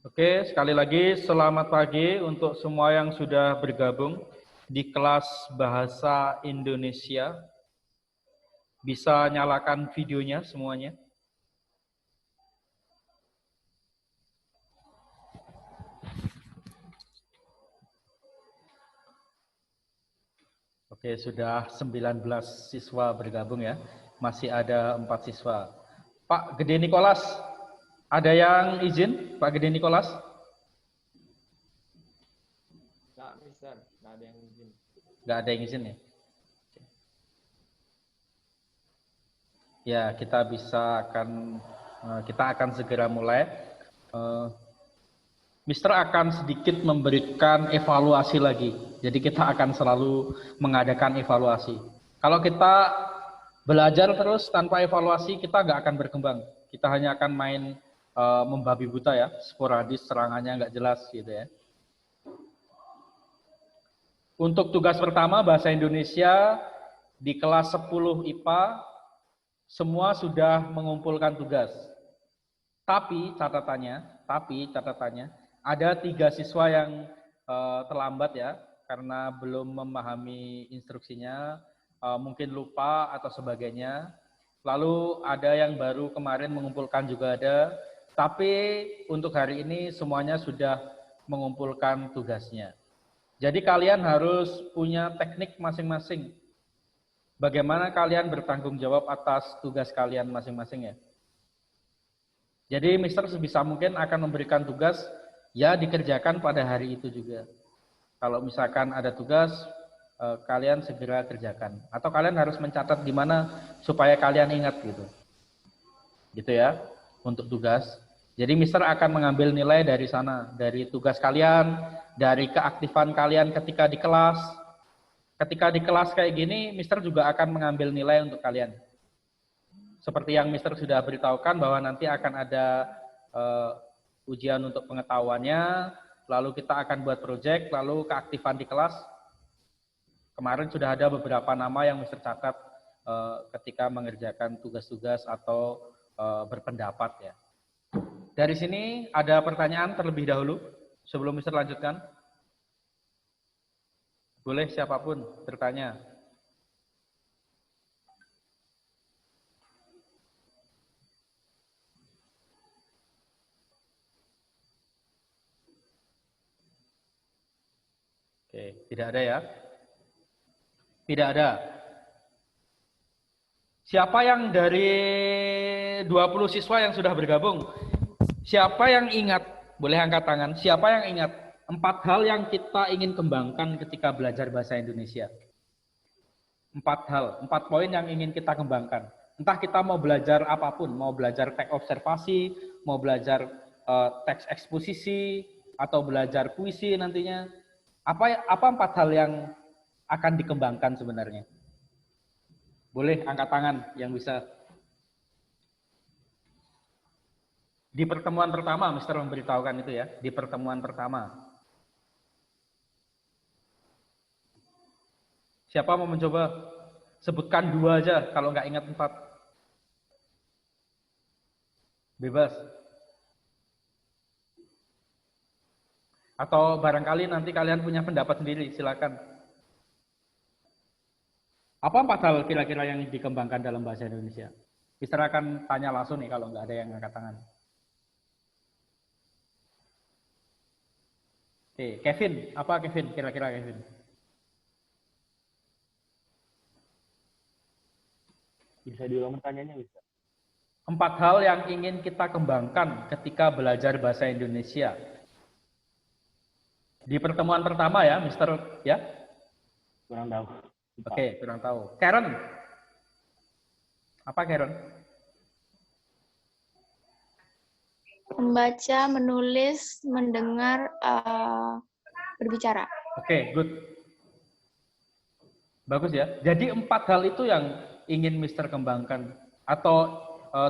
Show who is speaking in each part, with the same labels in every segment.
Speaker 1: Oke, sekali lagi selamat pagi untuk semua yang sudah bergabung di kelas Bahasa Indonesia. Bisa nyalakan videonya semuanya. Oke, sudah 19 siswa bergabung ya. Masih ada 4 siswa. Pak Gede Nikolas, ada yang izin? Pak Gede Nikolas?
Speaker 2: Nggak, Mister. Nggak ada yang izin.
Speaker 1: Nggak ada yang izin ya? Ya, kita akan segera mulai. Mister akan sedikit memberikan evaluasi lagi. Jadi kita akan selalu mengadakan evaluasi. Kalau kita belajar terus tanpa evaluasi, kita nggak akan berkembang. Kita hanya akan main membabi buta ya, sporadis, serangannya nggak jelas gitu ya. Untuk tugas pertama bahasa Indonesia di kelas 10 IPA, semua sudah mengumpulkan tugas. Tapi catatannya, ada 3 siswa yang terlambat ya, karena belum memahami instruksinya, mungkin lupa atau sebagainya. Lalu ada yang baru kemarin mengumpulkan juga ada, tapi untuk hari ini semuanya sudah mengumpulkan tugasnya. Jadi kalian harus punya teknik masing-masing. Bagaimana kalian bertanggung jawab atas tugas kalian masing-masing ya. Jadi Mister sebisa mungkin akan memberikan tugas ya dikerjakan pada hari itu juga. Kalau misalkan ada tugas, kalian segera kerjakan. Atau kalian harus mencatat di mana supaya kalian ingat gitu. Gitu ya, untuk tugas. Jadi Mister akan mengambil nilai dari sana, dari tugas kalian, dari keaktifan kalian ketika di kelas. Ketika di kelas kayak gini, Mister juga akan mengambil nilai untuk kalian. Seperti yang Mister sudah beritahukan bahwa nanti akan ada ujian untuk pengetahuannya, lalu kita akan buat proyek, lalu keaktifan di kelas. Kemarin sudah ada beberapa nama yang Mister catat ketika mengerjakan tugas-tugas atau berpendapat ya. Dari sini ada pertanyaan terlebih dahulu sebelum Mister lanjutkan. Boleh siapapun bertanya. Oke, tidak ada ya? Tidak ada. Siapa yang dari 20 siswa yang sudah bergabung? Siapa yang ingat? Boleh angkat tangan. Siapa yang ingat 4 hal yang kita ingin kembangkan ketika belajar bahasa Indonesia? 4 hal, 4 poin yang ingin kita kembangkan. Entah kita mau belajar apapun, mau belajar teks observasi, mau belajar teks eksposisi, atau belajar puisi nantinya. Apa 4 hal yang akan dikembangkan sebenarnya? Boleh angkat tangan yang bisa. Di pertemuan pertama, Mister memberitahukan itu ya, di pertemuan pertama. Siapa mau mencoba? Sebutkan 2 aja, kalau nggak ingat 4. Bebas. Atau barangkali nanti kalian punya pendapat sendiri, silakan. Apa 4 hal kira-kira yang dikembangkan dalam bahasa Indonesia? Mister akan tanya langsung nih kalau nggak ada yang angkat tangan. Oke, Kevin, apa Kevin? Kira-kira Kevin?
Speaker 2: Bisa diulang pertanyaannya, bisa?
Speaker 1: 4 hal yang ingin kita kembangkan ketika belajar bahasa Indonesia. Di pertemuan pertama ya, Mister ya?
Speaker 2: Kurang tahu.
Speaker 1: Oke, kurang tahu. Karen? Apa Karen?
Speaker 3: Membaca, menulis, mendengar, berbicara.
Speaker 1: Oke, good. Bagus ya. Jadi 4 hal itu yang ingin Mister kembangkan atau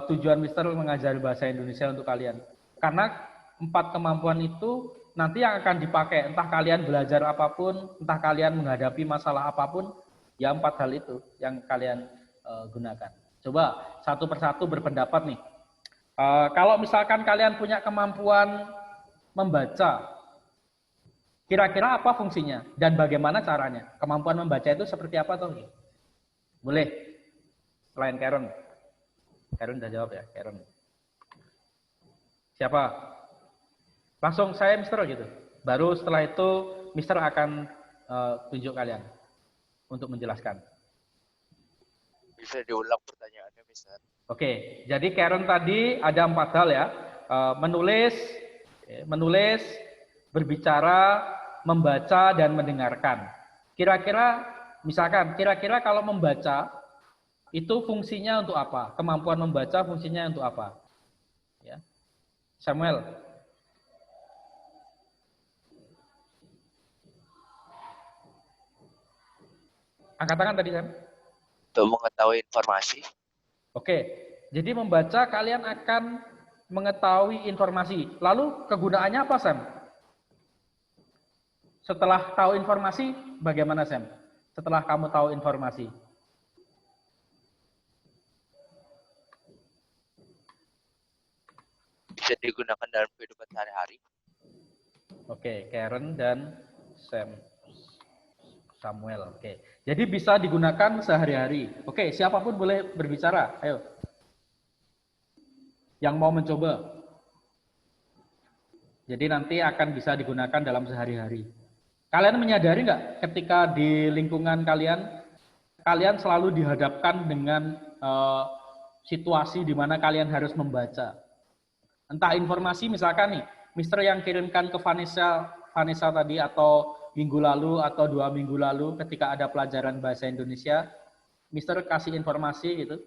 Speaker 1: tujuan Mister mengajari bahasa Indonesia untuk kalian. Karena 4 kemampuan itu nanti yang akan dipakai, entah kalian belajar apapun, entah kalian menghadapi masalah apapun, ya 4 hal itu yang kalian gunakan. Coba satu persatu berpendapat nih. Kalau misalkan kalian punya kemampuan membaca. Kira-kira apa fungsinya dan bagaimana caranya? Kemampuan membaca itu seperti apa toh? Boleh. Selain Karen. Karen udah jawab ya, Karen. Siapa? Langsung saya Mister gitu. Baru setelah itu Mister akan tunjuk kalian untuk menjelaskan.
Speaker 4: Bisa diulang pertanyaannya, Mister?
Speaker 1: Oke, jadi Karen tadi ada 4 hal ya. Menulis, berbicara, membaca, dan mendengarkan. Kira-kira, misalkan, kira-kira kalau membaca, itu fungsinya untuk apa? Kemampuan membaca fungsinya untuk apa? Ya. Samuel. Angkat tangan tadi, Sam.
Speaker 4: Untuk mengetahui informasi.
Speaker 1: Oke, jadi membaca kalian akan mengetahui informasi. Lalu kegunaannya apa, Sam? Setelah tahu informasi, bagaimana, Sam? Setelah kamu tahu informasi.
Speaker 4: Bisa digunakan dalam kehidupan sehari-hari.
Speaker 1: Oke, Karen dan Samuel. Oke, jadi bisa digunakan sehari-hari. Oke, siapapun boleh berbicara. Ayo. Yang mau mencoba. Jadi nanti akan bisa digunakan dalam sehari-hari. Kalian menyadari nggak ketika di lingkungan kalian, kalian selalu dihadapkan dengan situasi di mana kalian harus membaca. Entah informasi misalkan nih, Mister yang kirimkan ke Vanessa tadi atau minggu lalu atau 2 minggu lalu ketika ada pelajaran bahasa Indonesia, Mister kasih informasi gitu.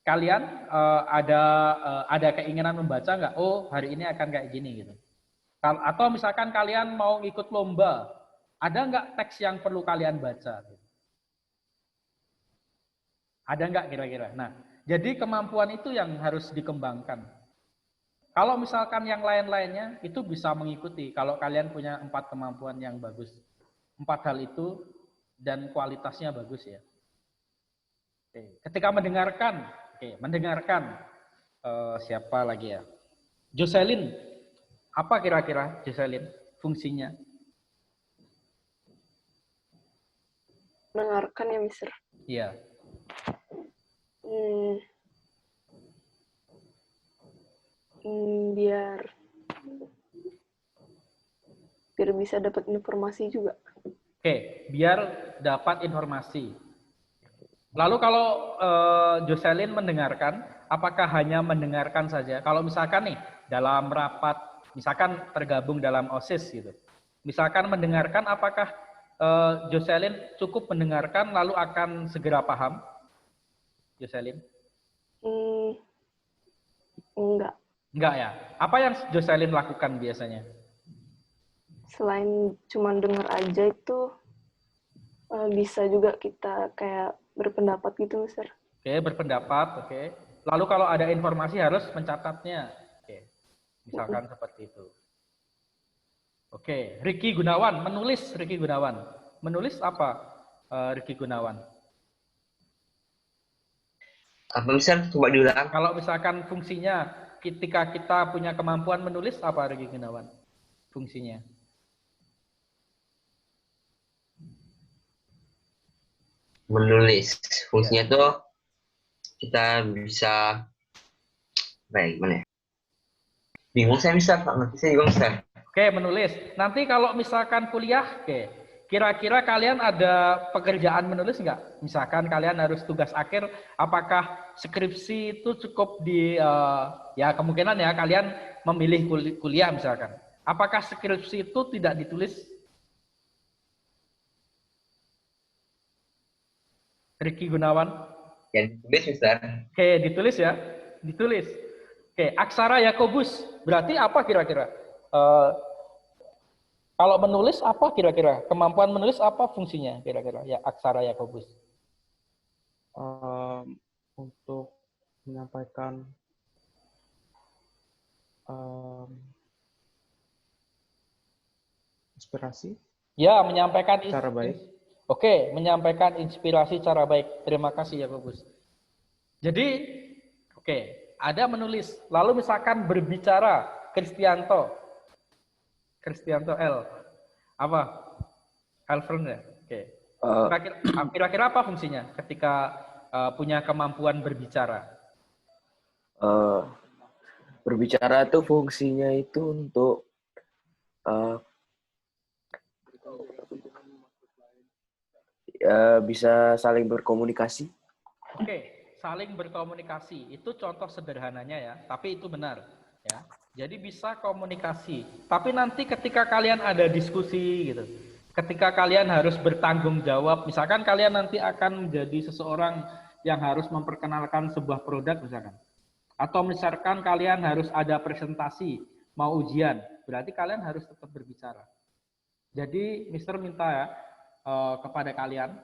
Speaker 1: Kalian ada keinginan membaca nggak? Oh, hari ini akan kayak gini gitu. Atau misalkan kalian mau ikut lomba, ada nggak teks yang perlu kalian baca? Ada nggak kira-kira? Nah, jadi kemampuan itu yang harus dikembangkan. Kalau misalkan yang lain-lainnya itu bisa mengikuti. Kalau kalian punya 4 kemampuan yang bagus, 4 hal itu dan kualitasnya bagus ya. Oke. Ketika mendengarkan, mendengarkan siapa lagi ya? Jocelyn. Apa kira-kira Jocelyn fungsinya?
Speaker 5: Mendengarkan ya, Mister.
Speaker 1: Iya.
Speaker 5: Biar bisa dapat informasi juga.
Speaker 1: Oke, biar dapat informasi. Lalu kalau Jocelyn mendengarkan, apakah hanya mendengarkan saja? Kalau misalkan nih dalam rapat, misalkan tergabung dalam OSIS gitu, misalkan mendengarkan, apakah Jocelyn cukup mendengarkan lalu akan segera paham? Jocelyn?
Speaker 5: Enggak.
Speaker 1: Enggak ya. Apa yang Jocelyn lakukan biasanya?
Speaker 5: Selain cuma dengar aja itu bisa juga kita kayak berpendapat gitu, Mister.
Speaker 1: Oke, berpendapat. Oke. Lalu kalau ada informasi harus mencatatnya. Oke. Misalkan seperti itu. Oke, Ricky Gunawan, menulis Ricky Gunawan. Menulis apa Ricky Gunawan?
Speaker 6: Apa Mister? Coba diulang.
Speaker 1: Kalau misalkan fungsinya ketika kita punya kemampuan menulis apa Ricky Gunawan? Fungsinya?
Speaker 6: Menulis. Fungsinya tuh kita bisa gimana ya? Bingung saya Mister, nggak ngerti saya juga Mister.
Speaker 1: Oke, menulis. Nanti kalau misalkan kuliah, kira-kira kalian ada pekerjaan menulis nggak? Misalkan kalian harus tugas akhir, apakah skripsi itu cukup ya kemungkinan ya kalian memilih kuliah misalkan. Apakah skripsi itu tidak ditulis? Ricky Gunawan.
Speaker 6: Ya ditulis Mister.
Speaker 1: Oke, ditulis ya. Ditulis. Oke, aksara Yakobus. Berarti apa kira-kira? Kalau menulis apa kira-kira? Kemampuan menulis apa fungsinya kira-kira? Ya, aksara Yakobus.
Speaker 2: Untuk menyampaikan inspirasi
Speaker 1: Ya, menyampaikan
Speaker 2: cara baik.
Speaker 1: Oke, menyampaikan inspirasi cara baik. Terima kasih Yakobus. Jadi, oke, ada menulis. Lalu misalkan berbicara, Kristianto. Kristianto L. Apa? Alfred ya? Oke.
Speaker 7: Eh,
Speaker 1: Kira-kira apa fungsinya ketika punya kemampuan berbicara?
Speaker 7: eh, berbicara tuh fungsinya itu untuk eh, bisa saling berkomunikasi.
Speaker 1: Oke, saling berkomunikasi itu contoh sederhananya ya, tapi itu benar ya. Jadi bisa komunikasi, tapi nanti ketika kalian ada diskusi gitu, ketika kalian harus bertanggung jawab, misalkan kalian nanti akan menjadi seseorang yang harus memperkenalkan sebuah produk misalkan, atau misalkan kalian harus ada presentasi, mau ujian, berarti kalian harus tetap berbicara. Jadi Mister minta ya kepada kalian,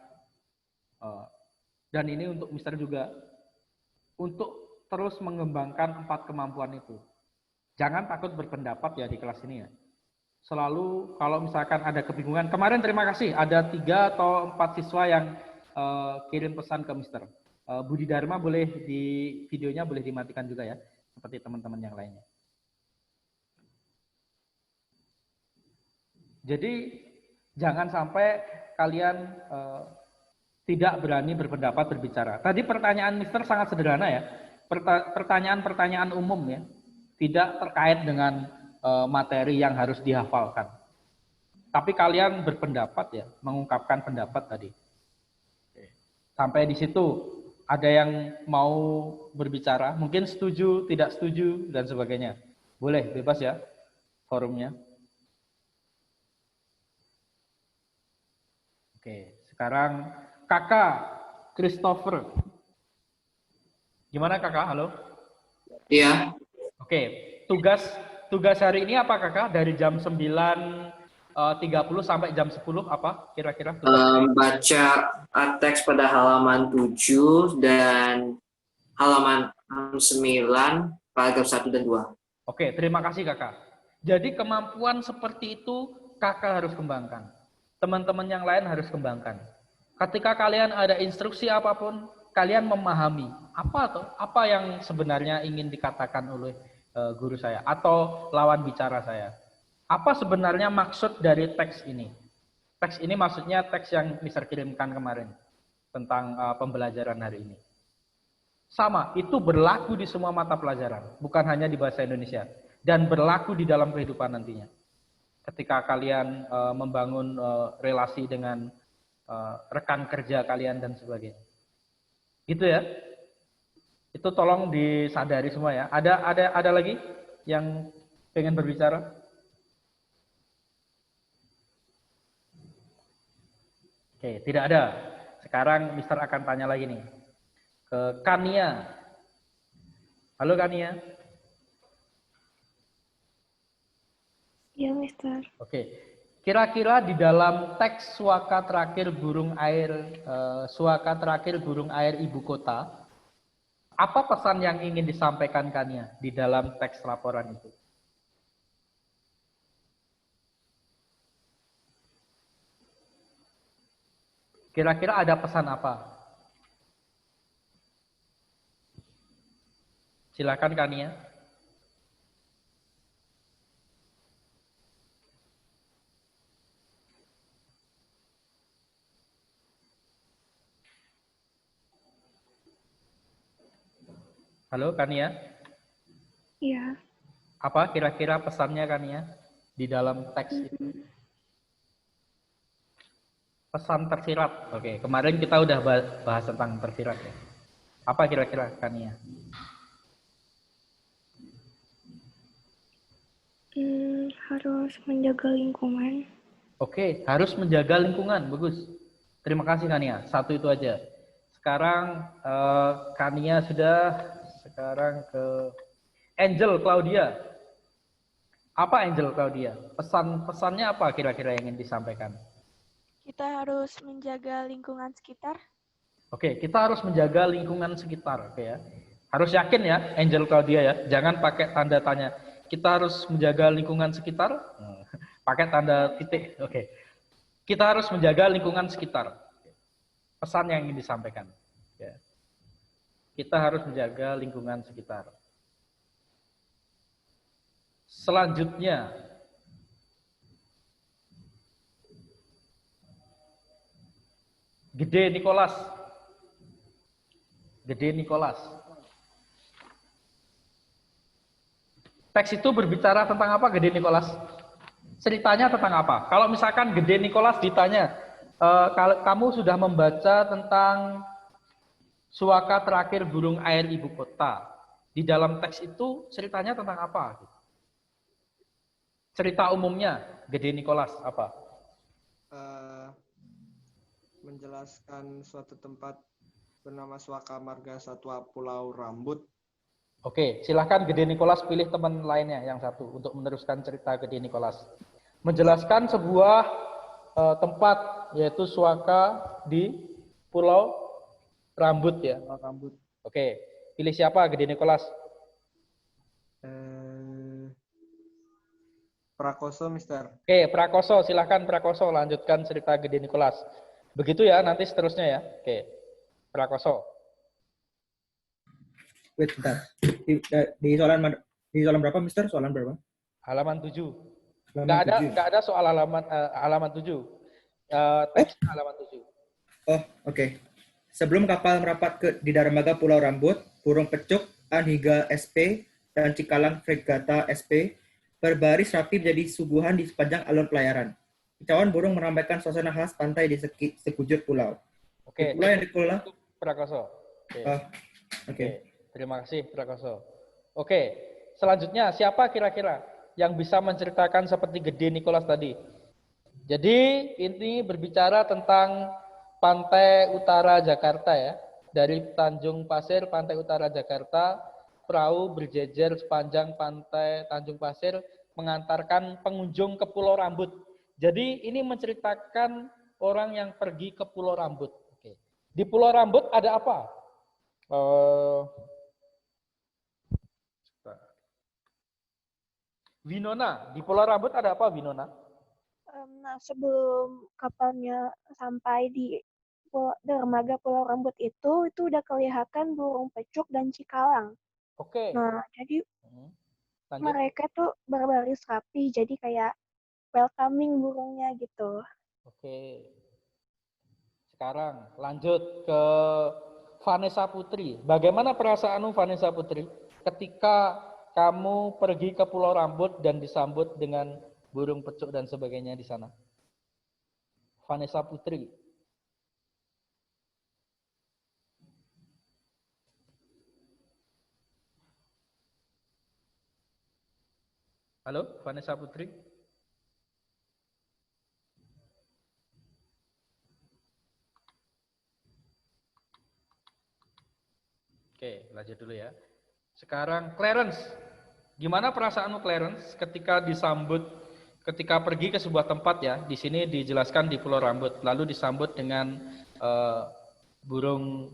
Speaker 1: dan ini untuk Mister juga, untuk terus mengembangkan 4 kemampuan itu. Jangan takut berpendapat ya di kelas ini ya. Selalu kalau misalkan ada kebingungan, kemarin terima kasih ada 3 atau 4 siswa yang kirim pesan ke Mister. Budi Dharma boleh di videonya boleh dimatikan juga ya, seperti teman-teman yang lainnya. Jadi jangan sampai kalian tidak berani berpendapat berbicara. Tadi pertanyaan Mister sangat sederhana ya, pertanyaan-pertanyaan umum ya, tidak terkait dengan materi yang harus dihafalkan. Tapi kalian berpendapat ya, mengungkapkan pendapat tadi. Sampai di situ ada yang mau berbicara, mungkin setuju, tidak setuju, dan sebagainya. Boleh, bebas ya forumnya. Oke, sekarang Kakak Christopher. Gimana Kakak? Halo?
Speaker 8: Iya,
Speaker 1: Oke, tugas hari ini apa Kakak? Dari jam 9.30 sampai jam 10 apa kira-kira tugas?
Speaker 8: baca teks pada halaman 7 dan halaman 9, paragraf 1 dan 2.
Speaker 1: Oke, terima kasih Kakak. Jadi kemampuan seperti itu Kakak harus kembangkan. Teman-teman yang lain harus kembangkan. Ketika kalian ada instruksi apapun, kalian memahami apa yang sebenarnya ingin dikatakan oleh guru saya atau lawan bicara saya. Apa sebenarnya maksud dari teks ini? Teks ini maksudnya teks yang Mister kirimkan kemarin tentang pembelajaran hari ini. Sama, itu berlaku di semua mata pelajaran, bukan hanya di bahasa Indonesia, dan berlaku di dalam kehidupan nantinya. Ketika kalian membangun relasi dengan rekan kerja kalian dan sebagainya. Gitu ya. Itu tolong disadari semua ya. Ada lagi yang pengen berbicara? Oke, tidak ada. Sekarang Mister akan tanya lagi nih ke Kania. Halo Kania.
Speaker 3: Ya, Mister.
Speaker 1: Oke. Kira-kira di dalam teks suaka terakhir burung air ibu kota, apa pesan yang ingin disampaikan Kania di dalam teks laporan itu? Kira-kira ada pesan apa? Silakan Kania. Halo Kania.
Speaker 3: Iya.
Speaker 1: Apa kira-kira pesannya Kania di dalam teks itu? Pesan tersirat. Oke, kemarin kita udah bahas tentang tersirat ya. Apa kira-kira Kania?
Speaker 3: Harus menjaga lingkungan.
Speaker 1: Oke, harus menjaga lingkungan. Bagus. Terima kasih Kania. Satu itu aja. Sekarang Kania sudah. Sekarang ke Angel Claudia. Apa Angel Claudia? Pesannya apa kira-kira yang ingin disampaikan?
Speaker 9: Kita harus menjaga lingkungan sekitar.
Speaker 1: Oke, kita harus menjaga lingkungan sekitar. Oke ya. Harus yakin ya, Angel Claudia ya. Jangan pakai tanda tanya. Kita harus menjaga lingkungan sekitar. Pakai tanda titik. Oke. Kita harus menjaga lingkungan sekitar. Pesan yang ingin disampaikan. Ya. Kita harus menjaga lingkungan sekitar. Selanjutnya, Gede Nicholas. Gede Nicholas. Teks itu berbicara tentang apa, Gede Nicholas? Ceritanya tentang apa? Kalau misalkan Gede Nicholas ditanya, kamu sudah membaca tentang suaka terakhir burung air ibu kota. Di dalam teks itu ceritanya tentang apa? Cerita umumnya, Gede Nicholas, apa?
Speaker 2: Menjelaskan suatu tempat bernama Suaka Marga Satwa Pulau Rambut.
Speaker 1: Oke, silahkan Gede Nicholas pilih teman lainnya yang satu untuk meneruskan cerita Gede Nicholas. Menjelaskan sebuah tempat yaitu Suaka di Pulau Rambut ya.
Speaker 2: Rambut.
Speaker 1: Oke, pilih siapa Gede Nicholas?
Speaker 2: Prakoso, Mister.
Speaker 1: Oke, Prakoso, silahkan Prakoso lanjutkan cerita Gede Nicholas. Begitu ya, nanti seterusnya ya. Oke, Prakoso.
Speaker 10: Wait, bentar. Di soalan berapa, Mister? Soalan berapa?
Speaker 1: Halaman 7. Nggak ada soal halaman 7. Teks halaman 7.
Speaker 10: Oh, oke. Sebelum kapal merapat di dermaga Pulau Rambut, burung pecuk, Anhiga SP, dan Cikalang Fregata SP berbaris rapi menjadi suguhan di sepanjang alur pelayaran. Kicauan burung meramaikan suasana khas pantai di sekujur pulau.
Speaker 1: Oke.
Speaker 10: Pulau yang dikelola
Speaker 1: Prakoso. Oke.
Speaker 10: Oke.
Speaker 1: Terima kasih Prakoso. Oke, selanjutnya siapa kira-kira yang bisa menceritakan seperti Gede Nicholas tadi? Jadi ini berbicara tentang pantai utara Jakarta ya. Dari Tanjung Pasir, pantai utara Jakarta, perahu berjejer sepanjang pantai Tanjung Pasir mengantarkan pengunjung ke Pulau Rambut. Jadi ini menceritakan orang yang pergi ke Pulau Rambut. Oke. Di Pulau Rambut ada apa? Winona, di Pulau Rambut ada apa, Winona?
Speaker 9: Nah, sebelum kapalnya sampai di dermaga Pulau Rambut itu udah kelihatan burung pecuk dan cikalang.
Speaker 1: Oke.
Speaker 9: Nah, jadi
Speaker 1: Lanjut.
Speaker 9: mereka tuh berbaris rapi, jadi kayak welcoming burungnya gitu.
Speaker 1: Oke. Sekarang lanjut ke Vanessa Putri. Bagaimana perasaanmu, Vanessa Putri, ketika kamu pergi ke Pulau Rambut dan disambut dengan burung pecuk dan sebagainya di sana? Vanessa Putri. Halo, Vanessa Putri? Oke, lanjut dulu ya. Sekarang Clarence. Gimana perasaanmu Clarence ketika ketika pergi ke sebuah tempat ya, di sini dijelaskan di Pulau Rambut, lalu disambut dengan burung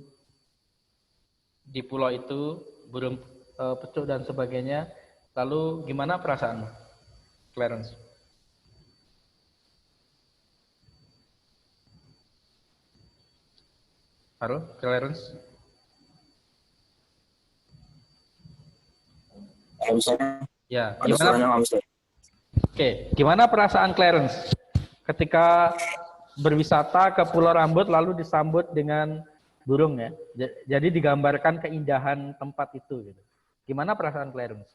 Speaker 1: di pulau itu, burung pecuk dan sebagainya. Lalu gimana perasaanmu, Clarence? Halo, Clarence? Ya, gimana? Oke, gimana perasaan Clarence ketika berwisata ke Pulau Rambut lalu disambut dengan burung ya? Jadi digambarkan keindahan tempat itu gitu. Gimana perasaan Clarence?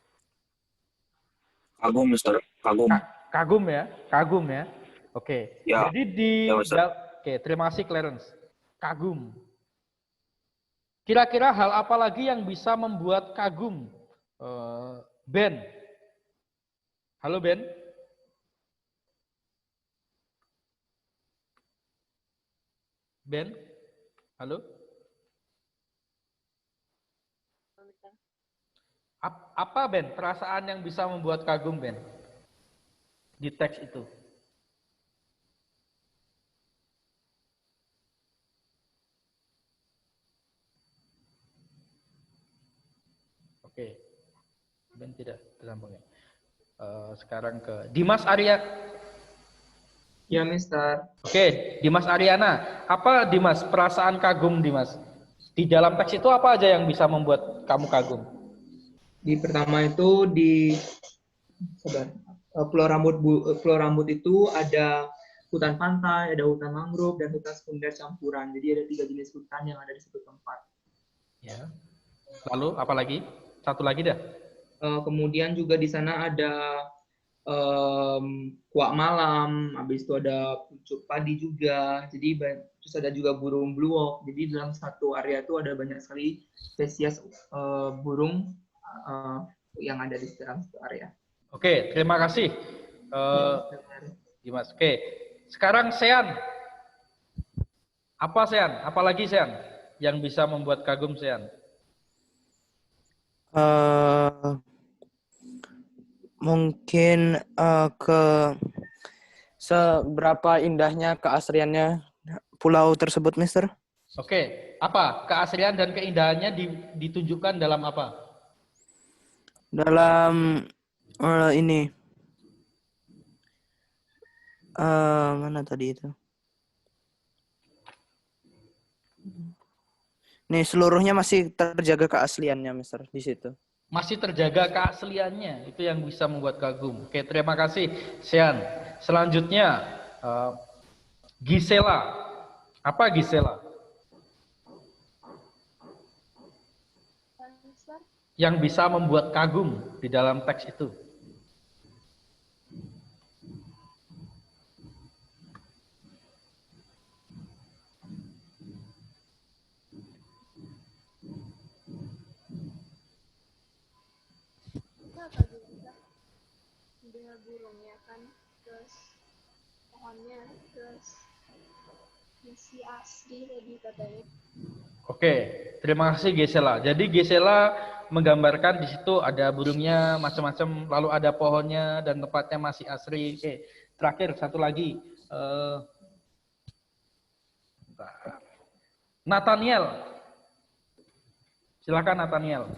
Speaker 7: Kagum, Mister. Kagum.
Speaker 1: Kagum ya? Kagum ya? Oke.
Speaker 7: Ya.
Speaker 1: Jadi oke, terima kasih Clarence. Kagum. Kira-kira hal apa lagi yang bisa membuat kagum? Ben. Halo Ben. Ben. Halo. Apa Ben? Perasaan yang bisa membuat kagum Ben? Di teks itu. Oke. Ben tidak tersambung ya. Sekarang ke Dimas Arya.
Speaker 11: Ya, Mister.
Speaker 1: Oke, Dimas Aryana. Apa Dimas perasaan kagum Dimas? Di dalam teks itu apa aja yang bisa membuat kamu kagum?
Speaker 11: Di pertama itu di Pulau Rambut itu ada hutan pantai, ada hutan mangrove, dan hutan sekunder campuran. Jadi ada 3 jenis hutan yang ada di satu tempat.
Speaker 1: Ya. Lalu apa lagi? Satu lagi dah.
Speaker 11: Kemudian juga di sana ada kuak malam, habis itu ada pucuk padi juga. Jadi terus ada juga burung bluewalk. Jadi dalam satu area itu ada banyak sekali spesies burung yang ada di dalam satu area.
Speaker 1: Oke, terima kasih. Dimas. Oke. Sekarang Sean. Apa Sean? Apalagi Sean yang bisa membuat kagum Sean?
Speaker 12: Mungkin ke seberapa indahnya keasriannya pulau tersebut, Mister?
Speaker 1: Oke, apa keasrian dan keindahannya ditunjukkan dalam apa?
Speaker 12: Dalam ini mana tadi itu? Nih seluruhnya masih terjaga keasliannya, Mister, di situ.
Speaker 1: Masih terjaga keasliannya, itu yang bisa membuat kagum. Oke, terima kasih Sean. Selanjutnya Gisela. Apa Gisela? Yang bisa membuat kagum di dalam teks itu.
Speaker 13: Burungnya kan, terus pohonnya, terus masih asli tadi katanya.
Speaker 1: Oke, terima kasih Gisela. Jadi Gisela menggambarkan di situ ada burungnya macam-macam, lalu ada pohonnya dan tempatnya masih asri. Oke, terakhir satu lagi. Nathaniel. Silakan Nathaniel.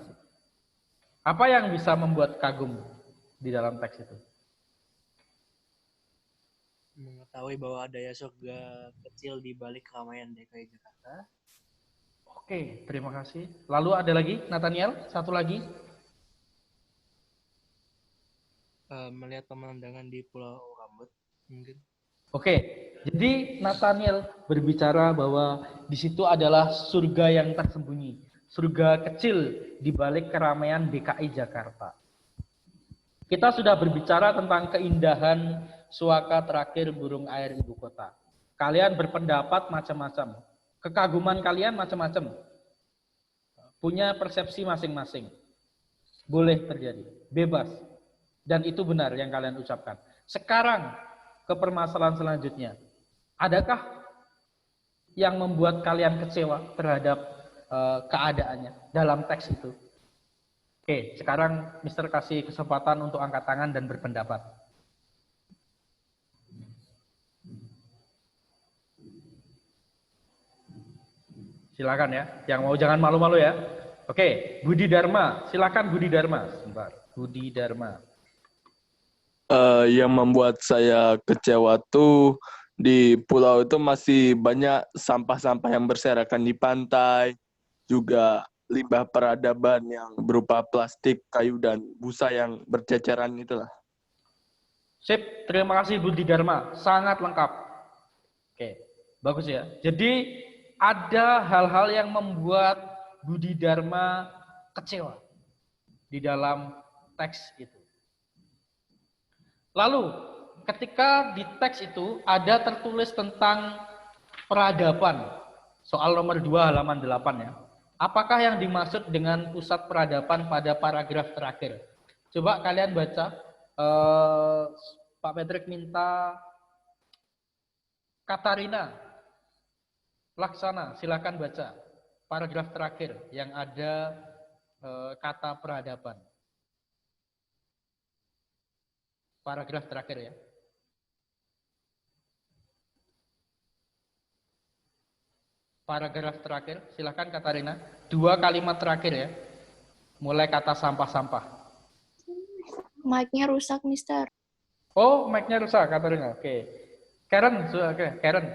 Speaker 1: Apa yang bisa membuat kagum di dalam teks itu?
Speaker 14: Mengetahui bahwa adanya surga kecil di balik keramaian DKI Jakarta.
Speaker 1: Oke, terima kasih. Lalu ada lagi, Nathaniel? Satu lagi.
Speaker 14: Melihat pemandangan di Pulau Rambut, mungkin.
Speaker 1: Oke, jadi Nathaniel berbicara bahwa di situ adalah surga yang tersembunyi. Surga kecil di balik keramaian DKI Jakarta. Kita sudah berbicara tentang keindahan suaka terakhir burung air ibu kota. Kalian berpendapat macam-macam. Kekaguman kalian macam-macam. Punya persepsi masing-masing. Boleh terjadi. Bebas. Dan itu benar yang kalian ucapkan. Sekarang ke permasalahan selanjutnya. Adakah yang membuat kalian kecewa terhadap keadaannya dalam teks itu? Oke, sekarang Mister kasih kesempatan untuk angkat tangan dan berpendapat. Silakan ya, yang mau jangan malu-malu ya. Oke, Budi Dharma, silakan Budi Dharma. Sebentar, Budi Dharma.
Speaker 15: Yang membuat saya kecewa tuh di pulau itu masih banyak sampah-sampah yang berserakan di pantai, juga limbah peradaban yang berupa plastik, kayu, dan busa yang berceceran itulah.
Speaker 1: Sip, terima kasih Budi Dharma, sangat lengkap. Oke, bagus ya. Jadi ada hal-hal yang membuat Budi Dharma kecewa di dalam teks itu. Lalu, ketika di teks itu ada tertulis tentang peradaban, soal nomor 2 halaman 8 ya. Apakah yang dimaksud dengan pusat peradaban pada paragraf terakhir? Coba kalian baca. Pak Patrick minta Katarina Laksana, silakan baca paragraf terakhir yang ada kata peradaban. Paragraf terakhir ya. Paragraf terakhir, silakan Katarina. 2 kalimat terakhir ya. Mulai kata sampah-sampah.
Speaker 13: Mic-nya rusak, Mister.
Speaker 1: Oh, mic-nya rusak, Katarina. Oke. Karen, oke, Karen.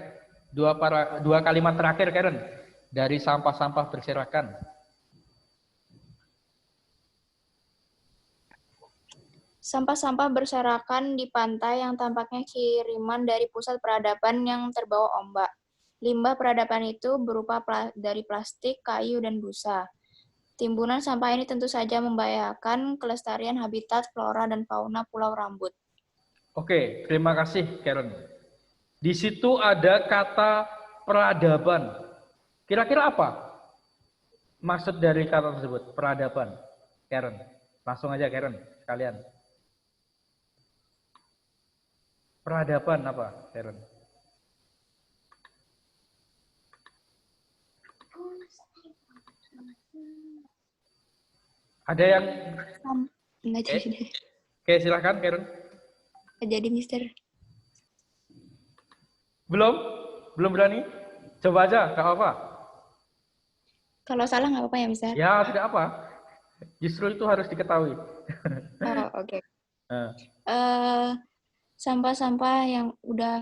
Speaker 1: 2 kalimat terakhir, Karen. Dari sampah-sampah berserakan.
Speaker 13: Sampah-sampah berserakan di pantai yang tampaknya kiriman dari pusat peradaban yang terbawa ombak. Limbah peradaban itu berupa dari plastik, kayu, dan busa. Timbunan sampah ini tentu saja membahayakan kelestarian habitat, flora, dan fauna Pulau Rambut.
Speaker 1: Oke, terima kasih Karen. Di situ ada kata peradaban. Kira-kira apa maksud dari kata tersebut, peradaban? Karen, langsung aja Karen, sekalian. Peradaban apa, Karen? Ada yang...
Speaker 13: Nggak jadi.
Speaker 1: Oke, silakan Karen.
Speaker 13: Nggak jadi, Mister.
Speaker 1: Belum? Belum berani? Coba aja, nggak apa-apa.
Speaker 13: Kalau salah nggak apa-apa ya, Mister?
Speaker 1: Ya, tidak apa. Justru itu harus diketahui.
Speaker 13: Oh, oke. Sampah-sampah yang udah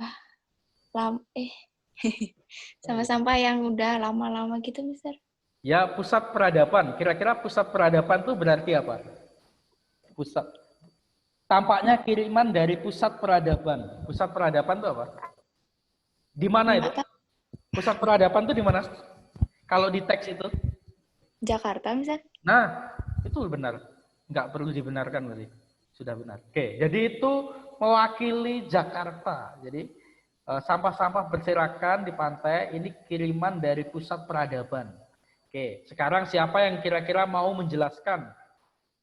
Speaker 13: sampah-sampah yang udah lama-lama gitu, Mister.
Speaker 1: Ya, pusat peradaban. Kira-kira pusat peradaban itu berarti apa? Pusat. Tampaknya kiriman dari pusat peradaban. Pusat peradaban itu apa? Di mana itu? Pusat peradaban itu di mana? Kalau di teks itu?
Speaker 13: Jakarta, Mister.
Speaker 1: Nah, itu benar. Nggak perlu dibenarkan berarti. Sudah benar. Oke, jadi itu mewakili Jakarta. Jadi sampah-sampah berserakan di pantai ini kiriman dari pusat peradaban. Oke, sekarang siapa yang kira-kira mau menjelaskan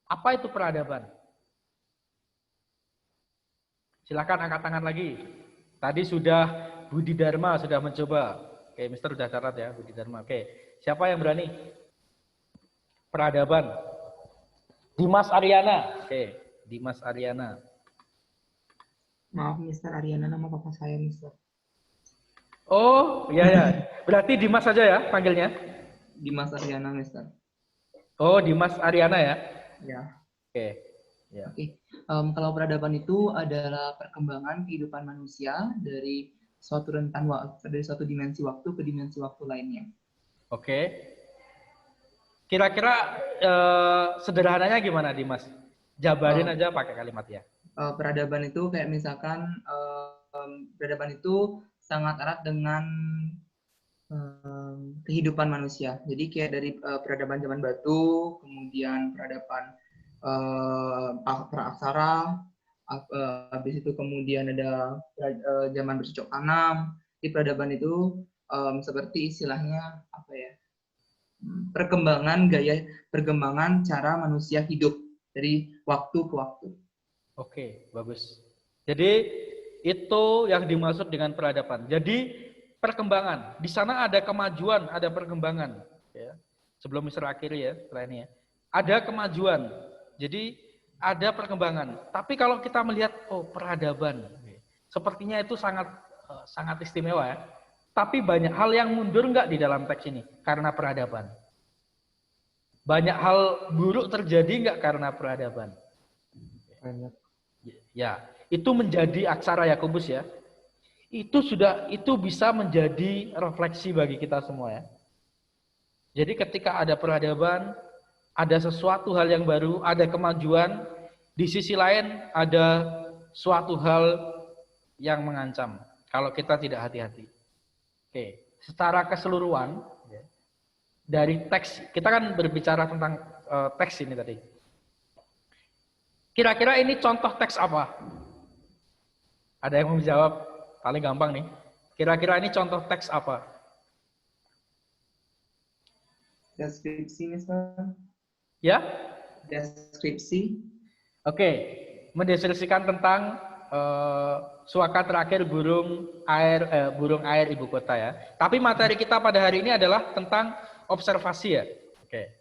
Speaker 1: apa itu peradaban? Silakan angkat tangan lagi. Tadi sudah Budi Dharma sudah mencoba. Oke, Mister sudah catat ya Budi Dharma. Oke, siapa yang berani? Peradaban. Dimas Aryana. Oke, Dimas Aryana.
Speaker 11: Maaf, Mister Aryana, nama papa saya, Mister.
Speaker 1: Oh, iya ya. Berarti Dimas saja ya panggilnya?
Speaker 11: Dimas Aryana, Mister.
Speaker 1: Oh, Dimas Aryana ya?
Speaker 11: Ya.
Speaker 1: Oke. Ya.
Speaker 11: Oke. Kalau peradaban itu adalah perkembangan kehidupan manusia dari suatu rentan waktu, dari suatu dimensi waktu ke dimensi waktu lainnya.
Speaker 1: Oke. Kira-kira sederhananya gimana, Dimas? Jabarin aja pakai kalimat ya.
Speaker 11: Peradaban itu kayak misalkan peradaban itu sangat erat dengan kehidupan manusia. Jadi kayak dari peradaban zaman batu, kemudian peradaban praaksara, habis itu kemudian ada zaman bercocok tanam. Di peradaban itu seperti istilahnya apa ya? Perkembangan cara manusia hidup dari waktu ke waktu.
Speaker 1: Oke, bagus. Jadi itu yang dimaksud dengan peradaban. Jadi perkembangan. Di sana ada kemajuan, ada perkembangan. Ya. Sebelum Mister akhiri ya, setelah ini ya. Ada kemajuan. Jadi ada perkembangan. Tapi kalau kita melihat, oh peradaban. Sepertinya itu sangat istimewa ya. Tapi banyak hal yang mundur nggak di dalam teks ini karena peradaban. Banyak hal buruk terjadi nggak karena peradaban.
Speaker 11: Banyak.
Speaker 1: Ya, itu menjadi aksara Yakobus ya. Itu bisa menjadi refleksi bagi kita semua ya. Jadi ketika ada peradaban, ada sesuatu hal yang baru, ada kemajuan, di sisi lain ada suatu hal yang mengancam kalau kita tidak hati-hati. Oke, secara keseluruhan dari teks, kita kan berbicara tentang teks ini tadi. Kira-kira ini contoh teks apa? Ada yang mau menjawab? Paling gampang nih. Kira-kira ini contoh teks apa?
Speaker 11: Deskripsi, Mister.
Speaker 1: Ya?
Speaker 11: Deskripsi.
Speaker 1: Oke, mendeskripsikan tentang suaka terakhir burung air ibu kota ya. Tapi materi kita pada hari ini adalah tentang observasi ya. Oke.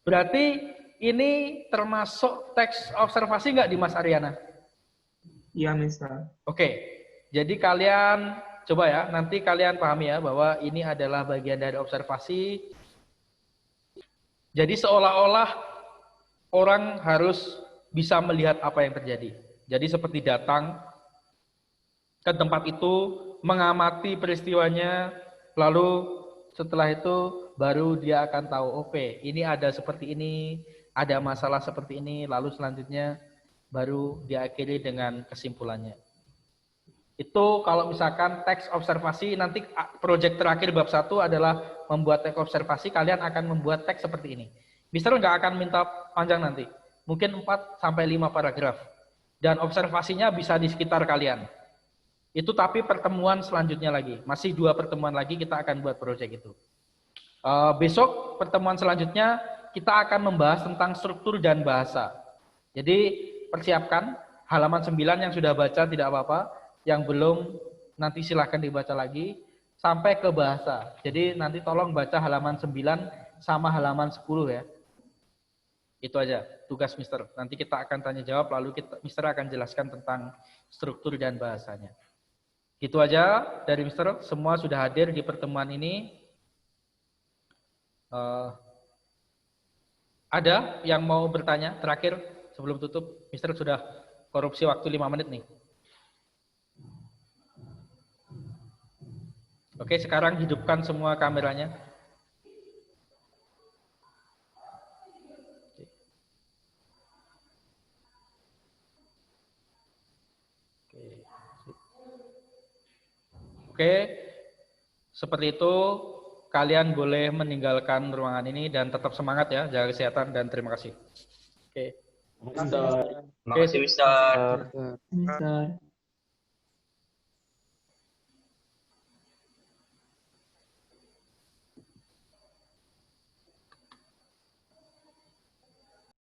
Speaker 1: Berarti ini termasuk teks observasi nggak di Mas Aryana?
Speaker 11: Iya, Mister.
Speaker 1: Oke. Jadi kalian coba ya, nanti kalian pahami ya bahwa ini adalah bagian dari observasi. Jadi seolah-olah orang harus bisa melihat apa yang terjadi. Jadi seperti datang ke tempat itu, mengamati peristiwanya, lalu setelah itu baru dia akan tahu, oke, ini ada seperti ini, ada masalah seperti ini, lalu selanjutnya baru diakhiri dengan kesimpulannya. Itu kalau misalkan teks observasi, nanti proyek terakhir bab 1 adalah membuat teks observasi, kalian akan membuat teks seperti ini. Mister nggak akan minta panjang nanti, mungkin 4-5 paragraf. Dan observasinya bisa di sekitar kalian. Itu tapi pertemuan selanjutnya lagi, masih 2 pertemuan lagi kita akan buat proyek itu. Besok pertemuan selanjutnya kita akan membahas tentang struktur dan bahasa. Jadi persiapkan halaman 9 yang sudah baca tidak apa-apa. Yang belum nanti silahkan dibaca lagi sampai ke bahasa. Jadi nanti tolong baca halaman 9 sama halaman 10 ya. Itu aja tugas Mister. Nanti kita akan tanya jawab lalu Mister akan jelaskan tentang struktur dan bahasanya. Itu aja dari Mister. Semua sudah hadir di pertemuan ini. Ada yang mau bertanya terakhir sebelum tutup? Mister sudah korupsi waktu 5 menit nih. Oke, sekarang hidupkan semua kameranya. Oke, seperti itu kalian boleh meninggalkan ruangan ini dan tetap semangat ya, jaga kesehatan dan terima kasih. Oke.
Speaker 6: Terima kasih, Mister.
Speaker 11: Mister.